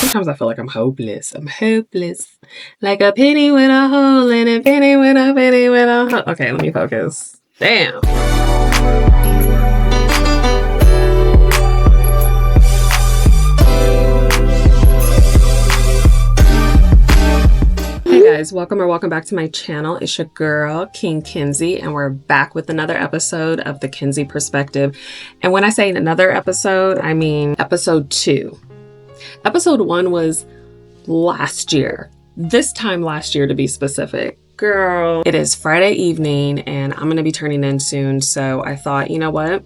Sometimes I feel like I'm hopeless. I'm hopeless. Like a penny with a hole in it, penny with a hole. Okay, let me focus. Damn. Hey guys, welcome back to my channel. It's your girl, King Kinsey, and we're back with another episode of the Kinsey Perspective. And when I say another episode, I mean episode 2. Episode 1 was last year. This time last year, to be specific. Girl, it is Friday evening and I'm going to be turning in soon. So I thought, you know what?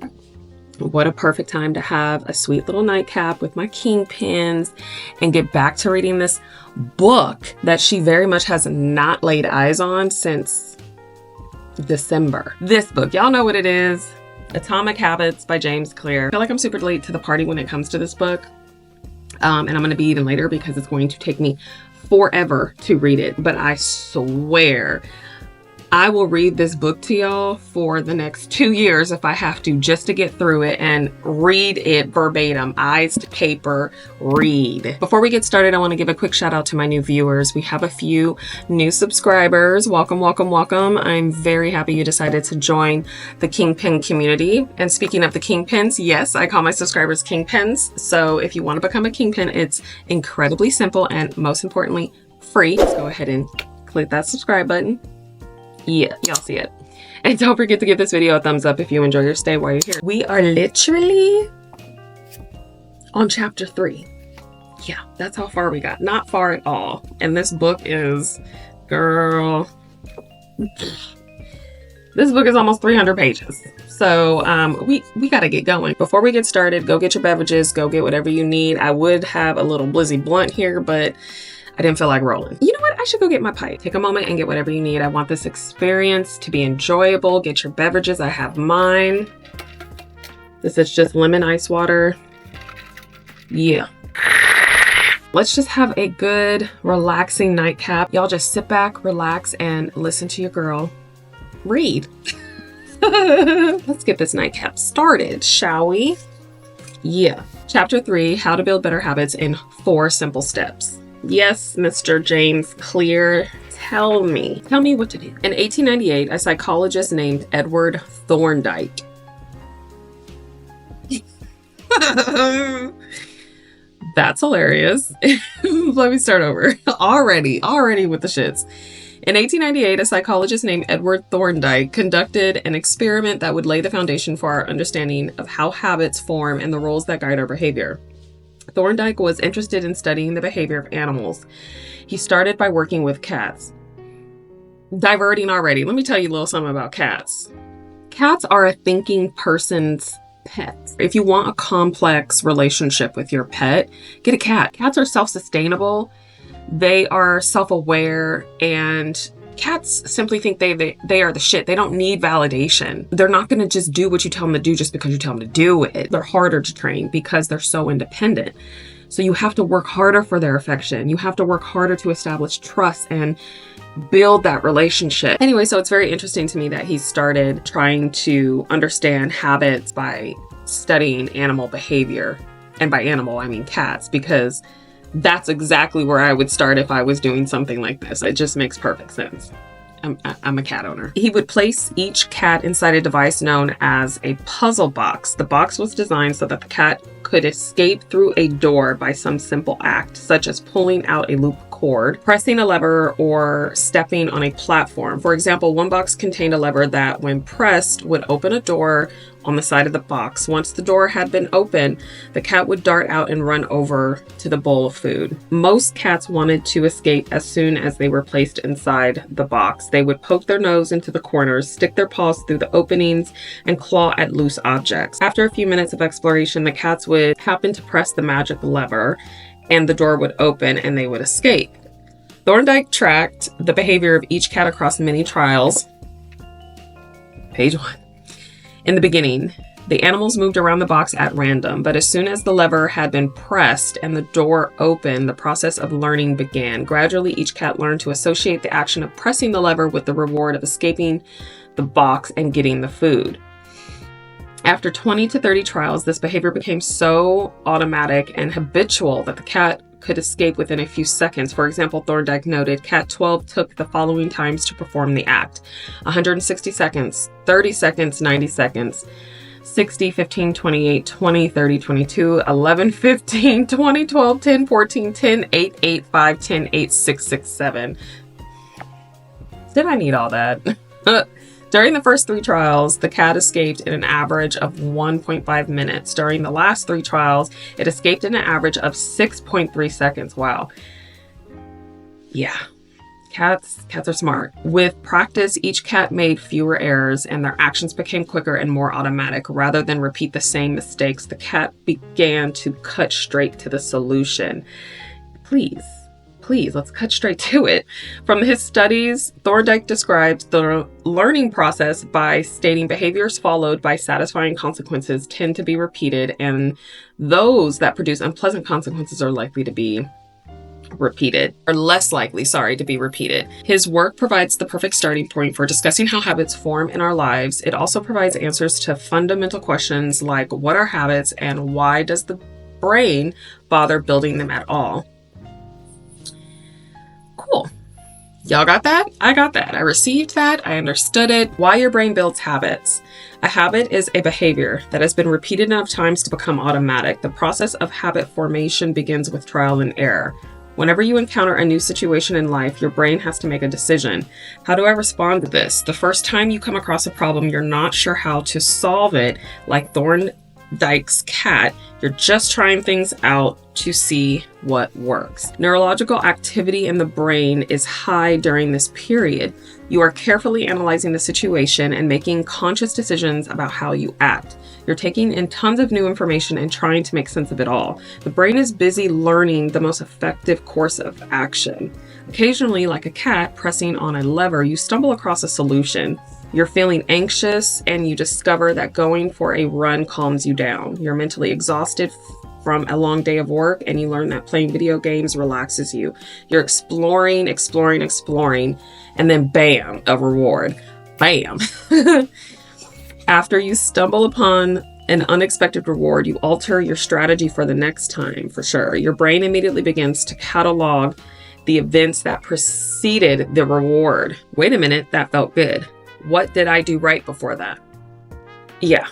What a perfect time to have a sweet little nightcap with my KiNGPiNs and get back to reading this book that she very much has not laid eyes on since December. This book, y'all know what it is. Atomic Habits by James Clear. I feel like I'm super late to the party when it comes to this book. And I'm going to be even later because it's going to take me forever to read it. But I swear I will read this book to y'all for the next 2 years if I have to, just to get through it and read it verbatim, eyes to paper, read. Before we get started, I want to give a quick shout out to my new viewers. We have a few new subscribers. Welcome, welcome, welcome. I'm very happy you decided to join the KiNGPiN community. And speaking of the KiNGPiNs, yes, I call my subscribers KiNGPiNs. So if you want to become a KiNGPiN, it's incredibly simple and most importantly, free. Let's go ahead and click that subscribe button. Yeah, y'all see it. And don't forget to give this video a thumbs up if you enjoy your stay while you're here. We are literally on chapter 3. Yeah, that's how far we got. Not far at all. And this book is, girl, this book is almost 300 pages. So we got to get going. Before we get started, go get your beverages, go get whatever you need. I would have a little blizzy blunt here, but I didn't feel like rolling. You know what? I should go get my pipe. Take a moment and get whatever you need. I want this experience to be enjoyable. Get your beverages. I have mine. This is just lemon ice water. Yeah. Let's just have a good, relaxing nightcap. Y'all just sit back, relax, and listen to your girl read. Let's get this nightcap started, shall we? Yeah. Chapter 3, How to Build Better Habits in 4 Simple Steps. Yes, Mr. James Clear, tell me what to do. In 1898, a psychologist named Edward Thorndike. That's hilarious. Let me start over. Already with the shits. In 1898, a psychologist named Edward Thorndike conducted an experiment that would lay the foundation for our understanding of how habits form and the rules that guide our behavior. Thorndike was interested in studying the behavior of animals. He started by working with cats. Diverting already. Let me tell you a little something about cats. Cats are a thinking person's pet. If you want a complex relationship with your pet, get a cat. Cats are self-sustainable. They are self-aware, and cats simply think they are the shit. They don't need validation. They're not going to just do what you tell them to do just because you tell them to do it. They're harder to train because they're so independent. So you have to work harder for their affection. You have to work harder to establish trust and build that relationship. Anyway, so it's very interesting to me that he started trying to understand habits by studying animal behavior. And by animal, I mean cats, because that's exactly where I would start if I was doing something like this. It just makes perfect sense. I'm a cat owner. He would place each cat inside a device known as a puzzle box. The box was designed so that the cat could escape through a door by some simple act, such as pulling out a loop cord, pressing a lever, or stepping on a platform. For example, one box contained a lever that, when pressed, would open a door on the side of the box. Once the door had been opened, the cat would dart out and run over to the bowl of food. Most cats wanted to escape as soon as they were placed inside the box. They would poke their nose into the corners, stick their paws through the openings, and claw at loose objects. After a few minutes of exploration, the cats would happen to press the magic lever, and the door would open and they would escape. Thorndike tracked the behavior of each cat across many trials. Page 1. In the beginning, the animals moved around the box at random, but as soon as the lever had been pressed and the door opened, the process of learning began. Gradually, each cat learned to associate the action of pressing the lever with the reward of escaping the box and getting the food. After 20 to 30 trials, this behavior became so automatic and habitual that the cat could escape within a few seconds. For example, Thorndike noted, Cat 12 took the following times to perform the act: 160 seconds, 30 seconds, 90 seconds, 60, 15, 28, 20, 30, 22, 11, 15, 20, 12, 10, 14, 10, 8, 8, 5, 10, 8, 6, 6, 7. Did I need all that? During the first 3 trials, the cat escaped in an average of 1.5 minutes. During the last 3 trials, it escaped in an average of 6.3 seconds. Wow. Yeah. Cats are smart. With practice, each cat made fewer errors and their actions became quicker and more automatic. Rather than repeat the same mistakes, the cat began to cut straight to the solution. Please, let's cut straight to it. From his studies, Thorndike describes the learning process by stating behaviors followed by satisfying consequences tend to be repeated, and those that produce unpleasant consequences are likely to be repeated, or less likely, to be repeated. His work provides the perfect starting point for discussing how habits form in our lives. It also provides answers to fundamental questions like what are habits and why does the brain bother building them at all? Cool. Y'all got that? I got that. I received that. I understood it. Why your brain builds habits. A habit is a behavior that has been repeated enough times to become automatic. The process of habit formation begins with trial and error. Whenever you encounter a new situation in life, your brain has to make a decision. How do I respond to this? The first time you come across a problem, you're not sure how to solve it, like Thorndike's cat. You're just trying things out to see what works. Neurological activity in the brain is high during this period. You are carefully analyzing the situation and making conscious decisions about how you act. You're taking in tons of new information and trying to make sense of it all. The brain is busy learning the most effective course of action. Occasionally, like a cat pressing on a lever, you stumble across a solution. You're feeling anxious and you discover that going for a run calms you down. You're mentally exhausted from a long day of work and you learn that playing video games relaxes you. You're exploring, and then bam, a reward. Bam. After you stumble upon an unexpected reward, you alter your strategy for the next time, for sure. Your brain immediately begins to catalog the events that preceded the reward. Wait a minute, that felt good. What did I do right before that? Yeah.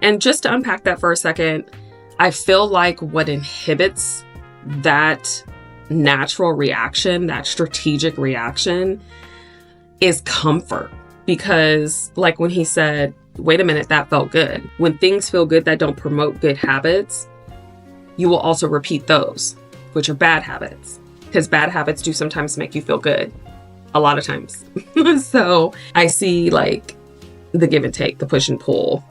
And just to unpack that for a second, I feel like what inhibits that natural reaction, that strategic reaction, is comfort. Because like when he said, wait a minute, that felt good. When things feel good that don't promote good habits, you will also repeat those, which are bad habits. Because bad habits do sometimes make you feel good. A lot of times. So I see like the give and take, the push and pull.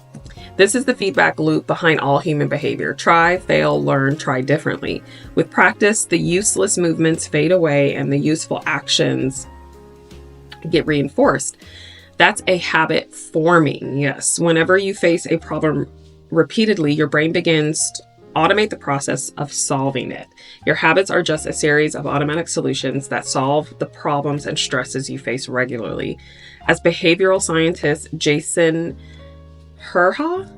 This is the feedback loop behind all human behavior. Try, fail, learn, try differently. With practice, the useless movements fade away and the useful actions get reinforced. That's a habit forming. Yes. Whenever you face a problem repeatedly, your brain begins to automate the process of solving it. Your habits are just a series of automatic solutions that solve the problems and stresses you face regularly. As behavioral scientist Jason Jason Hreha,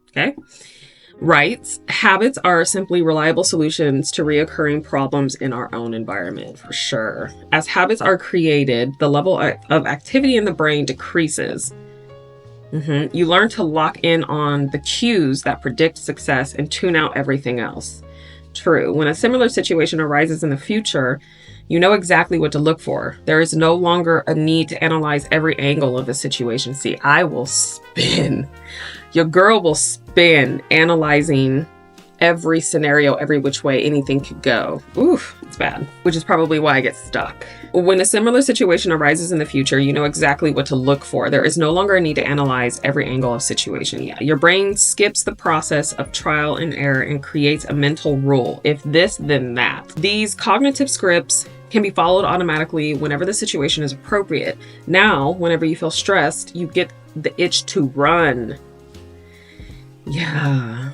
okay, writes, habits are simply reliable solutions to reoccurring problems in our own environment, for sure. As habits are created, the level of activity in the brain decreases. You learn to lock in on the cues that predict success and tune out everything else. True. When a similar situation arises in the future, you know exactly what to look for. There is no longer a need to analyze every angle of the situation. See, I will spin. Your girl will spin analyzing every scenario, every which way anything could go. Oof, it's bad, which is probably why I get stuck. When a similar situation arises in the future, you know exactly what to look for. There is no longer a need to analyze every angle of situation. Yeah, your brain skips the process of trial and error and creates a mental rule. If this, then that. These cognitive scripts can be followed automatically whenever the situation is appropriate. Now, whenever you feel stressed, you get the itch to run. Yeah.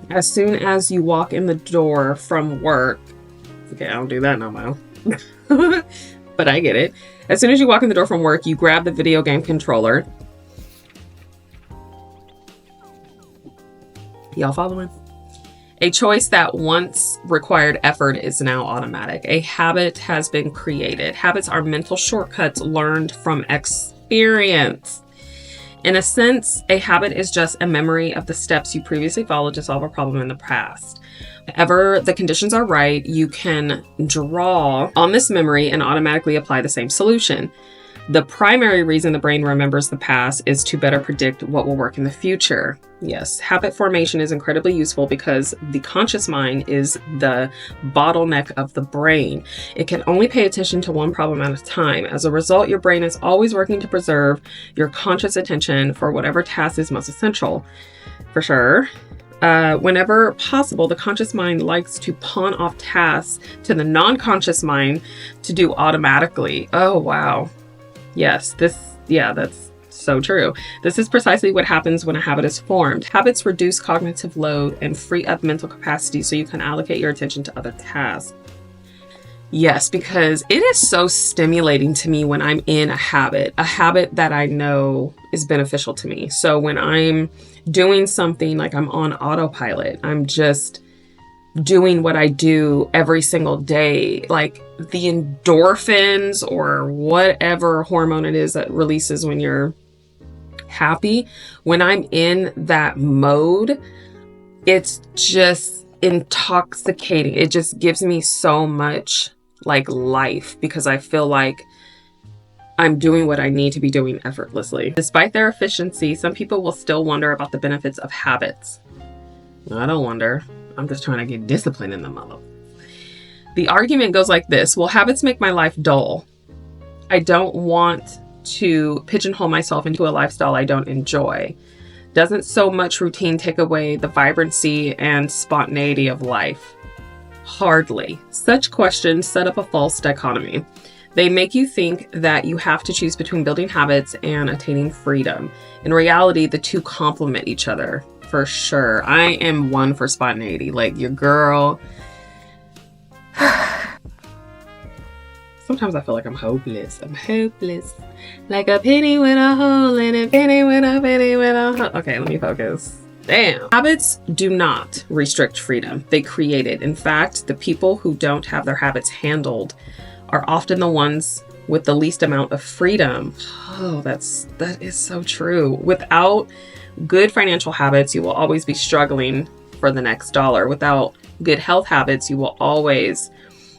As soon as you walk in the door from work, okay, I don't do that no more, but I get it. As soon as you walk in the door from work, you grab the video game controller Y'all following? A choice that once required effort is now automatic. A habit has been created. Habits are mental shortcuts learned from experience. In a sense, a habit is just a memory of the steps you previously followed to solve a problem in the past. Whenever the conditions are right, you can draw on this memory and automatically apply the same solution. The primary reason the brain remembers the past is to better predict what will work in the future. Yes, habit formation is incredibly useful because the conscious mind is the bottleneck of the brain. It can only pay attention to one problem at a time. As a result, your brain is always working to preserve your conscious attention for whatever task is most essential. For sure. Whenever possible, the conscious mind likes to pawn off tasks to the non-conscious mind to do automatically. Oh, wow. Yes, that's so true. This is precisely what happens when a habit is formed. Habits reduce cognitive load and free up mental capacity so you can allocate your attention to other tasks. Yes, because it is so stimulating to me when I'm in a habit that I know is beneficial to me. So when I'm doing something like I'm on autopilot, I'm just doing what I do every single day, like the endorphins or whatever hormone it is that releases when you're happy, when I'm in that mode, it's just intoxicating. It just gives me so much like life because I feel like I'm doing what I need to be doing effortlessly. Despite their efficiency, some people will still wonder about the benefits of habits. I don't wonder. I'm just trying to get discipline in the mother. The argument goes like this. Well, habits make my life dull. I don't want to pigeonhole myself into a lifestyle I don't enjoy. Doesn't so much routine take away the vibrancy and spontaneity of life? Hardly. Such questions set up a false dichotomy. They make you think that you have to choose between building habits and attaining freedom. In reality, the two complement each other. For sure. I am one for spontaneity. Like your girl. Sometimes I feel like I'm hopeless. I'm hopeless. Like a penny with a hole in it. Penny with a hole. Okay, let me focus. Damn. Habits do not restrict freedom. They create it. In fact, the people who don't have their habits handled are often the ones with the least amount of freedom. Oh, that is so true. Without good financial habits, you will always be struggling for the next dollar. Without good health habits, you will always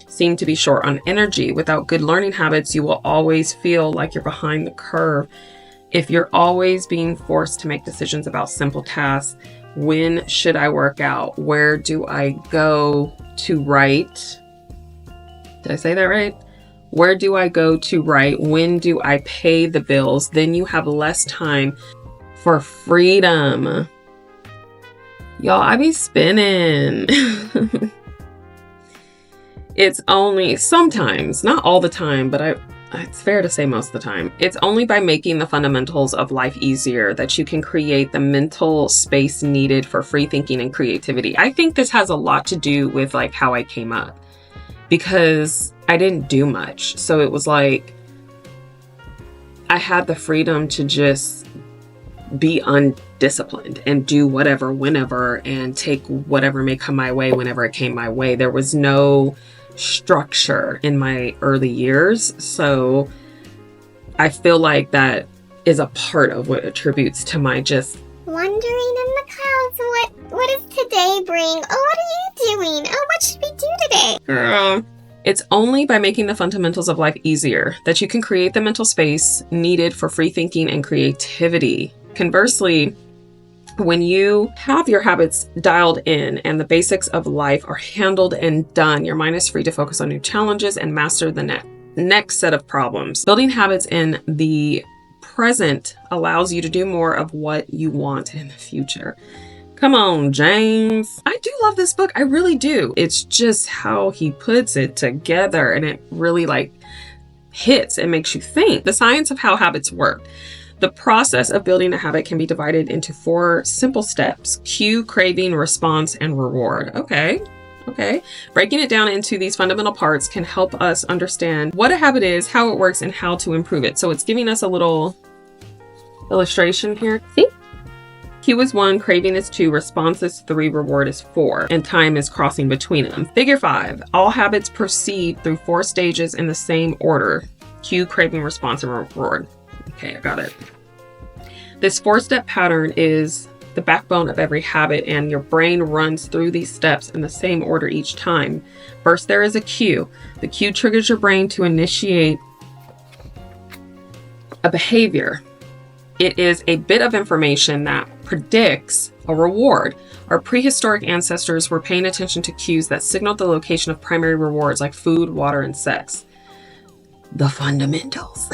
seem to be short on energy. Without good learning habits, you will always feel like you're behind the curve. If you're always being forced to make decisions about simple tasks, when should I work out? Where do I go to write? Did I say that right? Where do I go to write? When do I pay the bills? Then you have less time for freedom. Y'all, I be spinning. It's only sometimes, not all the time, but it's fair to say most of the time. It's only by making the fundamentals of life easier that you can create the mental space needed for free thinking and creativity. I think this has a lot to do with like how I came up because I didn't do much. So it was like I had the freedom to just be undisciplined and do whatever, whenever, and take whatever may come my way whenever it came my way. There was no structure in my early years. So I feel like that is a part of what attributes to my just wandering in the clouds. What does today bring? Oh, what are you doing? Oh, what should we do today? Girl. It's only by making the fundamentals of life easier that you can create the mental space needed for free thinking and creativity. Conversely, when you have your habits dialed in and the basics of life are handled and done, your mind is free to focus on new challenges and master the next set of problems. Building habits in the present allows you to do more of what you want in the future. Come on, James. I do love this book. I really do. It's just how he puts it together and it really like hits and makes you think. The science of how habits work. The process of building a habit can be divided into 4 simple steps: cue, craving, response, and reward. Okay. Breaking it down into these fundamental parts can help us understand what a habit is, how it works, and how to improve it. So it's giving us a little illustration here. See? Cue is 1, craving is 2, response is 3, reward is 4, and time is crossing between them. Figure 5. All habits proceed through 4 stages in the same order. Cue, craving, response, and reward. Okay, I got it. This 4-step pattern is the backbone of every habit, and your brain runs through these steps in the same order each time. First, there is a cue. The cue triggers your brain to initiate a behavior. It is a bit of information that predicts a reward. Our prehistoric ancestors were paying attention to cues that signaled the location of primary rewards like food, water, and sex. The fundamentals.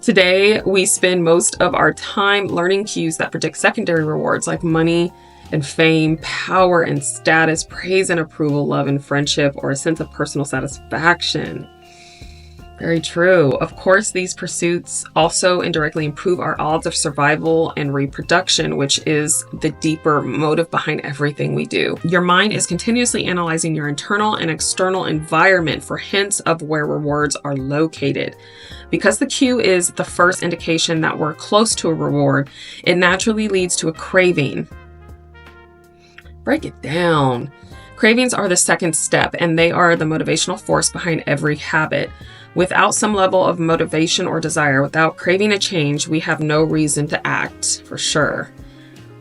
Today, we spend most of our time learning cues that predict secondary rewards like money and fame, power and status, praise and approval, love and friendship, or a sense of personal satisfaction. Very true. Of course, these pursuits also indirectly improve our odds of survival and reproduction, which is the deeper motive behind everything we do. Your mind is continuously analyzing your internal and external environment for hints of where rewards are located. Because the cue is the first indication that we're close to a reward, it naturally leads to a craving. Break it down. Cravings are the second step, and they are the motivational force behind every habit. Without some level of motivation or desire, without craving a change, we have no reason to act, for sure.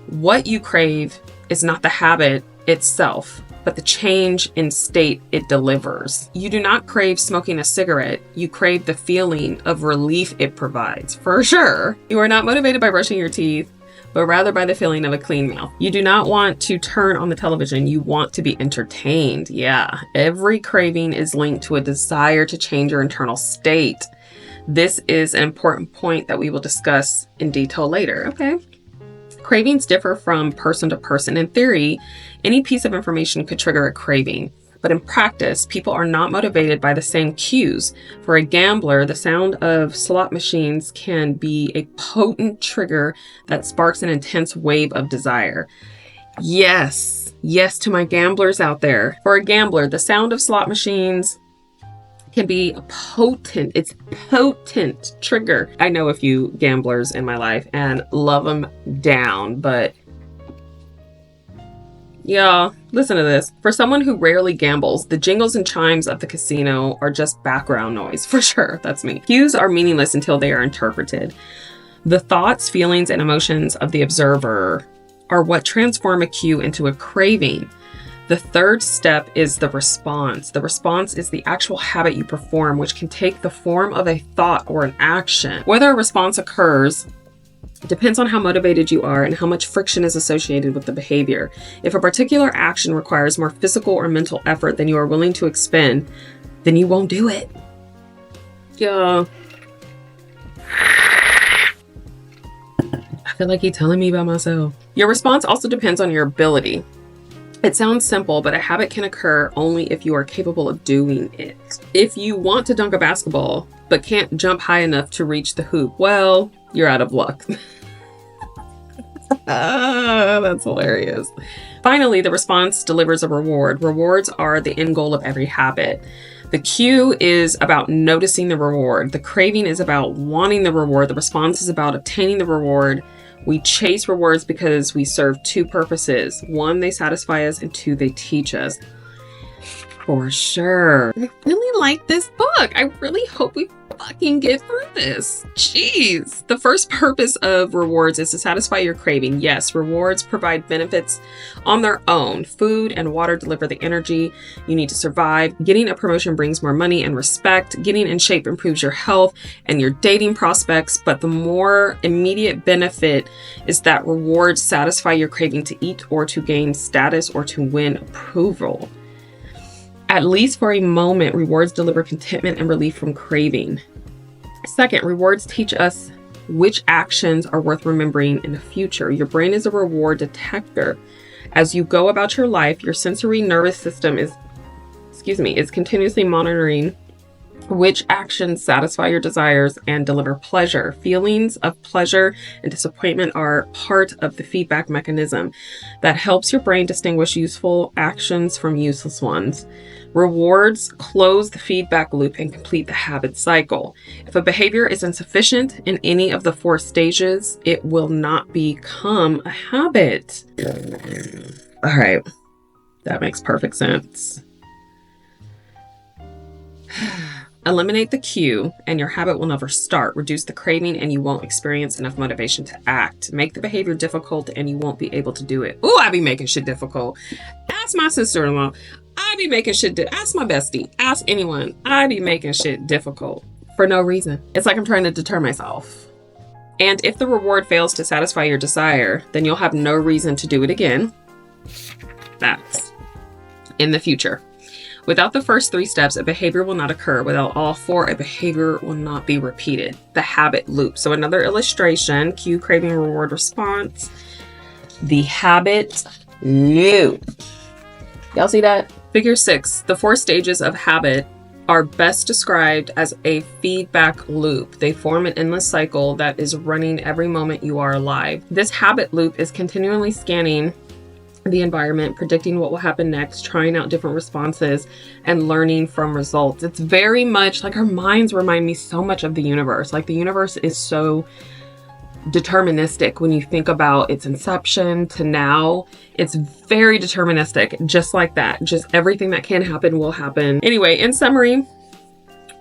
What you crave is not the habit itself, but the change in state it delivers. You do not crave smoking a cigarette, you crave the feeling of relief it provides, for sure. You are not motivated by brushing your teeth, but rather by the feeling of a clean mouth. You do not want to turn on the television, you want to be entertained. Yeah, every craving is linked to a desire to change your internal state. This is an important point that we will discuss in detail later, okay? Cravings differ from person to person. In theory, any piece of information could trigger a craving. But in practice, people are not motivated by the same cues. For a gambler, the sound of slot machines can be a potent trigger that sparks an intense wave of desire. Yes to my gamblers out there. For a gambler, the sound of slot machines can be a potent trigger. I know a few gamblers in my life and love them down, but yeah, listen to this. For someone who rarely gambles, the jingles and chimes of the casino are just background noise. For sure, that's me. Cues are meaningless until they are interpreted. The thoughts, feelings, and emotions of the observer are what transform a cue into a craving. The third step is the response. The response is the actual habit you perform, which can take the form of a thought or an action. Whether a response occurs depends on how motivated you are and how much friction is associated with the behavior. If a particular action requires more physical or mental effort than you are willing to expend, then you won't do it. Yeah. I feel like he's telling me about myself. Your response also depends on your ability. It sounds simple, but a habit can occur only if you are capable of doing it. If you want to dunk a basketball, but can't jump high enough to reach the hoop, well, you're out of luck. That's hilarious. Finally, the response delivers a reward. Rewards are the end goal of every habit. The cue is about noticing the reward. The craving is about wanting the reward. The response is about obtaining the reward. We chase rewards because we serve two purposes. One, they satisfy us, and two, they teach us. For sure. I really like this book. I really hope we fucking get through this. Jeez. The first purpose of rewards is to satisfy your craving. Yes, rewards provide benefits on their own. Food and water deliver the energy you need to survive. Getting a promotion brings more money and respect. Getting in shape improves your health and your dating prospects. But the more immediate benefit is that rewards satisfy your craving to eat or to gain status or to win approval. At least for a moment, rewards deliver contentment and relief from craving. Second, rewards teach us which actions are worth remembering in the future. Your brain is a reward detector. As you go about your life, your sensory nervous system is continuously monitoring which actions satisfy your desires and deliver pleasure. Feelings of pleasure and disappointment are part of the feedback mechanism that helps your brain distinguish useful actions from useless ones. Rewards close the feedback loop and complete the habit cycle. If a behavior is insufficient in any of the 4 stages, it will not become a habit. All right, that makes perfect sense. Eliminate the cue and your habit will never start. Reduce the craving and you won't experience enough motivation to act. Make the behavior difficult and you won't be able to do it. Ooh, I be making shit difficult. Ask my sister-in-law. I be making shit ask my bestie. Ask anyone. I be making shit difficult for no reason. It's like I'm trying to deter myself. And if the reward fails to satisfy your desire, then you'll have no reason to do it again. That's in the future. Without the first 3 steps, a behavior will not occur. Without all 4, a behavior will not be repeated. The habit loop. So another illustration, cue, craving, reward, response. The habit loop. Y'all see that? Figure 6, the 4 stages of habit are best described as a feedback loop. They form an endless cycle that is running every moment you are alive. This habit loop is continually scanning the environment, predicting what will happen next, trying out different responses, and learning from results. It's very much like our minds remind me so much of the universe. Like the universe is so deterministic when you think about its inception to now. It's very deterministic, just like that. Just everything that can happen will happen. Anyway, in summary,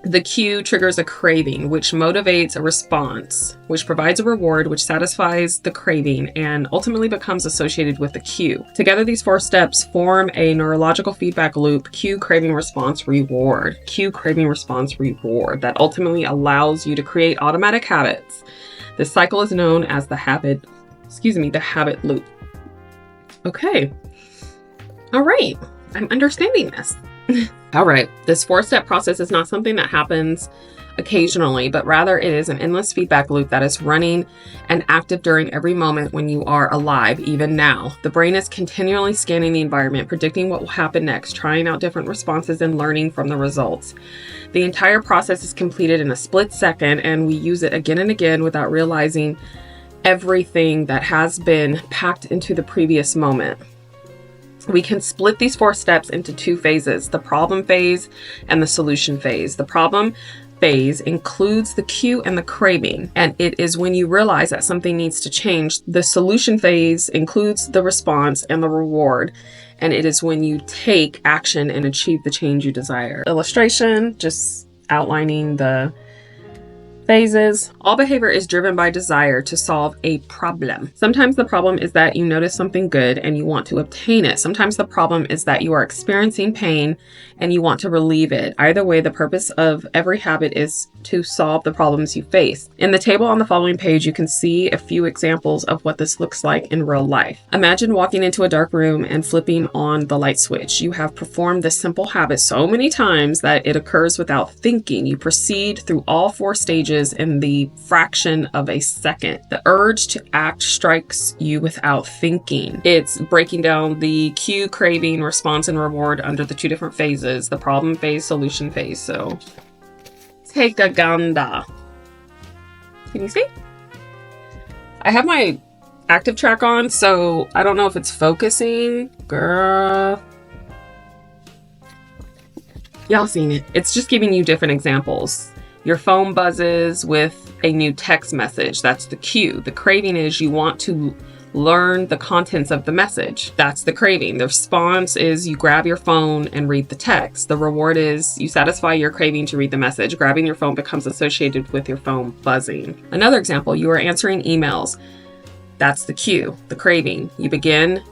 the cue triggers a craving, which motivates a response, which provides a reward, which satisfies the craving and ultimately becomes associated with the cue. Together, these 4 steps form a neurological feedback loop: cue, craving, response, reward. Cue, craving, response, reward. That ultimately allows you to create automatic habits. This cycle is known as the habit loop. Okay. All right. I'm understanding this. All right. This 4-step process is not something that happens occasionally, but rather it is an endless feedback loop that is running and active during every moment when you are alive, even now. The brain is continually scanning the environment, predicting what will happen next, trying out different responses, and learning from the results. The entire process is completed in a split second, and we use it again and again without realizing everything that has been packed into the previous moment. We can split these 4 steps into 2 phases: the problem phase and the solution phase. The problem phase includes the cue and the craving, and it is when you realize that something needs to change. The solution phase includes the response and the reward, and it is when you take action and achieve the change you desire. Illustration, just outlining the phases. All behavior is driven by desire to solve a problem. Sometimes the problem is that you notice something good and you want to obtain it. Sometimes the problem is that you are experiencing pain and you want to relieve it. Either way, the purpose of every habit is to solve the problems you face. In the table on the following page, you can see a few examples of what this looks like in real life. Imagine walking into a dark room and flipping on the light switch. You have performed this simple habit so many times that it occurs without thinking. You proceed through all 4 stages in the fraction of a second. The urge to act strikes you without thinking. It's breaking down the cue, craving, response, and reward under the 2 different phases: the problem phase, solution phase. So take a gander. Can you see? I have my active track on, so I don't know if it's focusing. Girl. Y'all seen it. It's just giving you different examples. Your phone buzzes with a new text message. That's the cue. The craving is you want to learn the contents of the message. That's the craving. The response is you grab your phone and read the text. The reward is you satisfy your craving to read the message. Grabbing your phone becomes associated with your phone buzzing. Another example, you are answering emails. That's the cue, the craving. You begin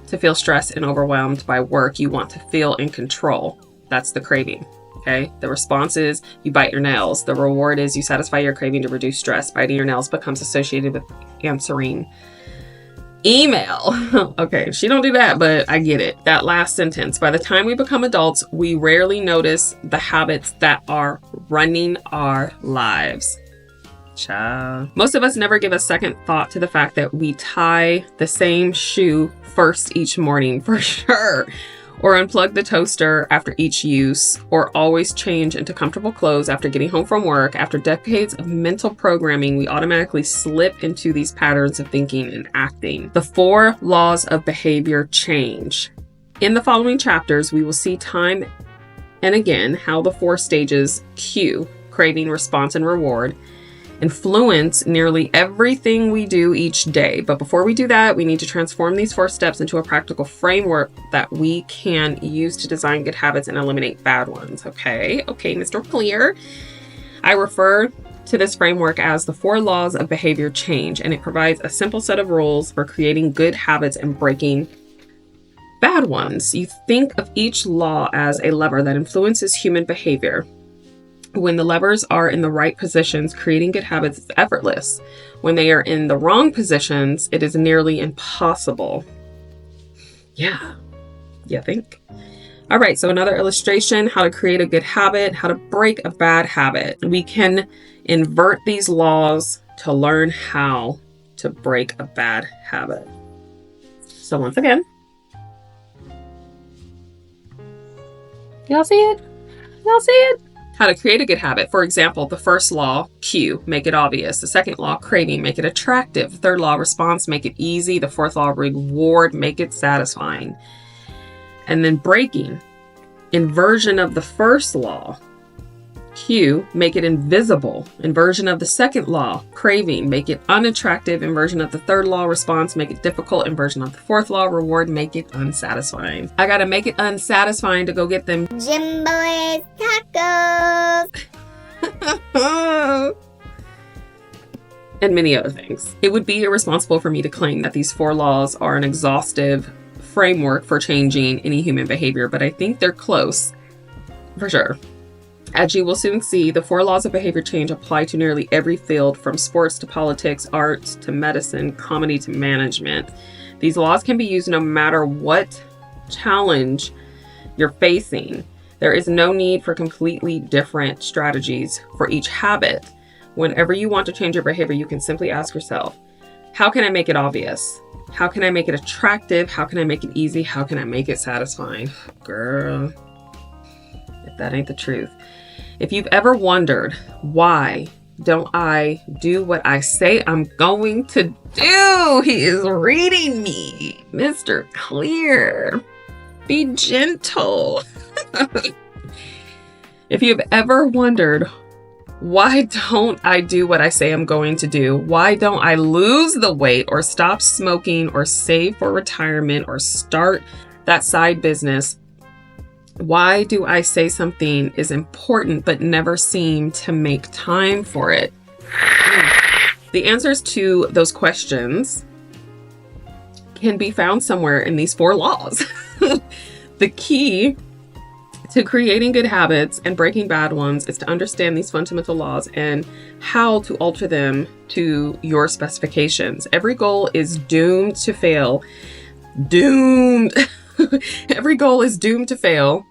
to feel stressed and overwhelmed by work. You want to feel in control. That's the craving. Okay. The response is you bite your nails. The reward is you satisfy your craving to reduce stress. Biting your nails becomes associated with answering email. Okay. She don't do that, but I get it. That last sentence. By the time we become adults, we rarely notice the habits that are running our lives. Child. Most of us never give a second thought to the fact that we tie the same shoe first each morning, for sure. Or unplug the toaster after each use, or always change into comfortable clothes after getting home from work. After decades of mental programming, we automatically slip into these patterns of thinking and acting. The 4 laws of behavior change. In the following chapters, we will see time and again how the 4 stages Q, craving, response, and reward, influence nearly everything we do each day. But before we do that, we need to transform these 4 steps into a practical framework that we can use to design good habits and eliminate bad ones. Okay, Mr. Clear. I refer to this framework as the 4 laws of behavior change, and it provides a simple set of rules for creating good habits and breaking bad ones. You think of each law as a lever that influences human behavior. When the levers are in the right positions, creating good habits is effortless. When they are in the wrong positions, it is nearly impossible. Yeah, you think? All right, so another illustration, how to create a good habit, how to break a bad habit. We can invert these laws to learn how to break a bad habit. So once again, y'all see it? Y'all see it? How to create a good habit. For example, the first law, Q, make it obvious. The second law, craving, make it attractive. The third law, response, make it easy. The fourth law, reward, make it satisfying. And then breaking, inversion of the first law, Q, make it invisible. Inversion of the second law, craving, make it unattractive. Inversion of the third law, response, make it difficult. Inversion of the fourth law, reward, make it unsatisfying. I gotta make it unsatisfying to go get them Jimbo's tacos. and many other things. It would be irresponsible for me to claim that these 4 laws are an exhaustive framework for changing any human behavior, but I think they're close for sure. As you will soon see, the 4 laws of behavior change apply to nearly every field, from sports to politics, arts to medicine, comedy to management. These laws can be used no matter what challenge you're facing. There is no need for completely different strategies for each habit. Whenever you want to change your behavior, you can simply ask yourself, how can I make it obvious? How can I make it attractive? How can I make it easy? How can I make it satisfying? Girl, if that ain't the truth. If you've ever wondered, why don't I do what I say I'm going to do? He is reading me, Mr. Clear. Be gentle. If you've ever wondered, why don't I do what I say I'm going to do? Why don't I lose the weight or stop smoking or save for retirement or start that side business? Why do I say something is important but never seem to make time for it? The answers to those questions can be found somewhere in these 4 laws. The key to creating good habits and breaking bad ones is to understand these fundamental laws and how to alter them to your specifications. Every goal is doomed to fail. Doomed. Every goal is doomed to fail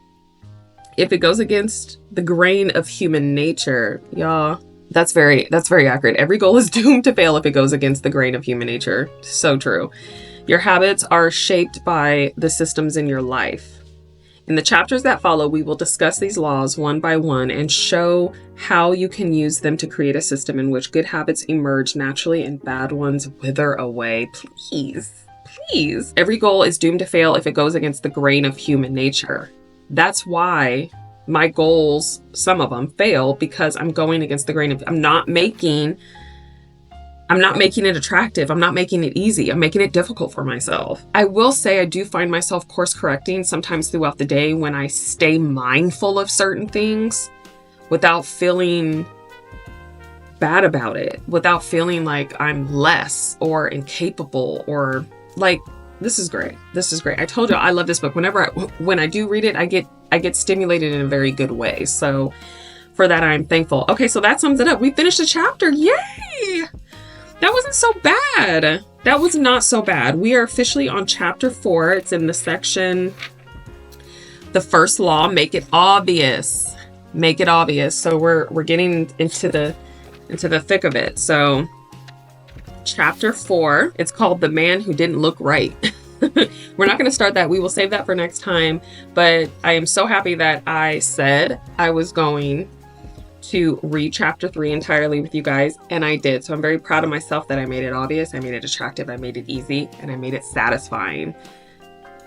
if it goes against the grain of human nature. Y'all, that's very accurate. Every goal is doomed to fail if it goes against the grain of human nature. So true. Your habits are shaped by the systems in your life. In the chapters that follow, we will discuss these laws one by one and show how you can use them to create a system in which good habits emerge naturally and bad ones wither away. Please. Every goal is doomed to fail if it goes against the grain of human nature. That's why my goals, some of them, fail, because I'm going against the grain of, I'm not making it attractive. I'm not making it easy. I'm making it difficult for myself. I will say I do find myself course correcting sometimes throughout the day when I stay mindful of certain things without feeling bad about it, without feeling like I'm less or incapable or like, this is great. I told you I love this book. When I do read it, I get stimulated in a very good way. So for that, I'm thankful. Okay, so that sums it up. We finished a chapter. Yay! That wasn't so bad. That was not so bad. We are officially on chapter 4. It's in the section, the first law, make it obvious. Make it obvious. So we're getting into the thick of it. So chapter 4, it's called The Man Who Didn't Look Right. We're not going to start that. We will save that for next time. But I am so happy that I said I was going to read chapter 3 entirely with you guys, and I did. So I'm very proud of myself that I made it obvious, I made it attractive, I made it easy, and I made it satisfying.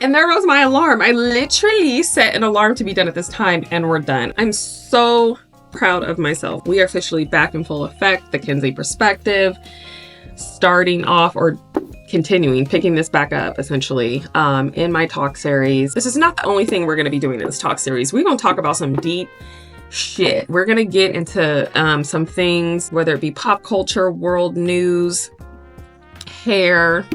And there goes my alarm. I literally set an alarm to be done at this time and we're done. I'm so proud of myself. We are officially back in full effect. The Kinsey Perspective, starting off or continuing, picking this back up essentially in my talk series. This is not the only thing we're going to be doing in this talk series. We're going to talk about some deep shit. We're going to get into some things, whether it be pop culture, world news, hair,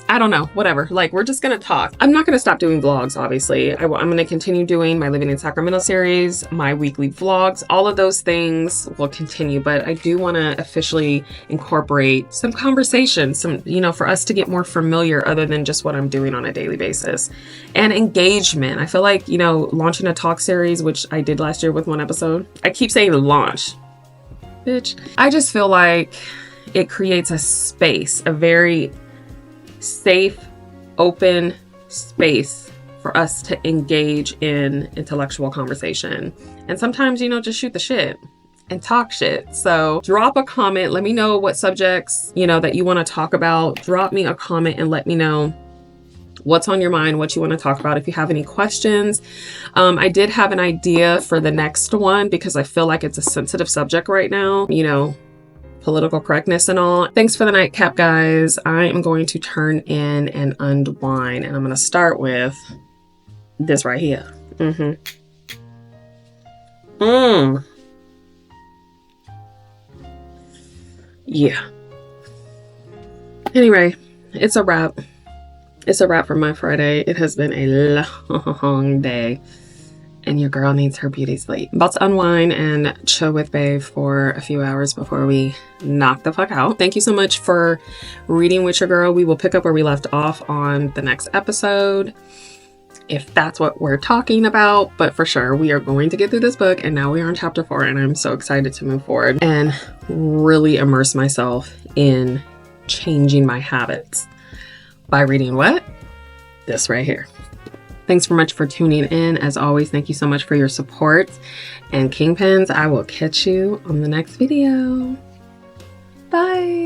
I don't know, whatever. Like, we're just gonna talk. I'm not gonna stop doing vlogs, obviously. I'm gonna continue doing my Living in Sacramento series, my weekly vlogs. All of those things will continue, but I do wanna officially incorporate some conversation, some, you know, for us to get more familiar other than just what I'm doing on a daily basis. And engagement. I feel like, you know, launching a talk series, which I did last year with one episode. I keep saying launch, bitch. I just feel like it creates a space, a very safe, open space for us to engage in intellectual conversation. And sometimes, you know, just shoot the shit and talk shit. So drop a comment. Let me know what subjects, you know, that you want to talk about. Drop me a comment and let me know what's on your mind, what you want to talk about. If you have any questions, I did have an idea for the next one because I feel like it's a sensitive subject right now, you know, political correctness and all. Thanks for the nightcap, guys. I am going to turn in and unwind, and I'm going to start with this right here. Yeah. Anyway, it's a wrap. It's a wrap for my Friday. It has been a long day, and your girl needs her beauty sleep. I'm about to unwind and chill with babe for a few hours before we knock the fuck out. Thank you so much for reading with your girl. We will pick up where we left off on the next episode, if that's what we're talking about. But for sure, we are going to get through this book, and now we are on chapter 4, and I'm so excited to move forward and really immerse myself in changing my habits by reading what? This right here. Thanks so much for tuning in. As always, thank you so much for your support. And KiNGPiNs, I will catch you on the next video. Bye.